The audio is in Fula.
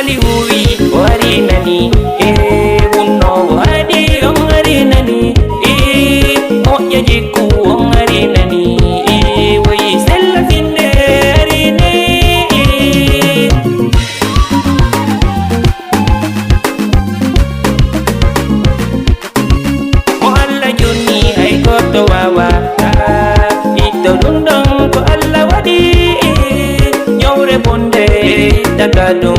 Ali huwi wari nani wunno wadi on ari nani moƴƴa jikku on ari nani wayi sella finde ari ne mo Allah jonni hay goto wawa itto ɗum ɗon ko Allah waɗi nyawre bonde daga ɗum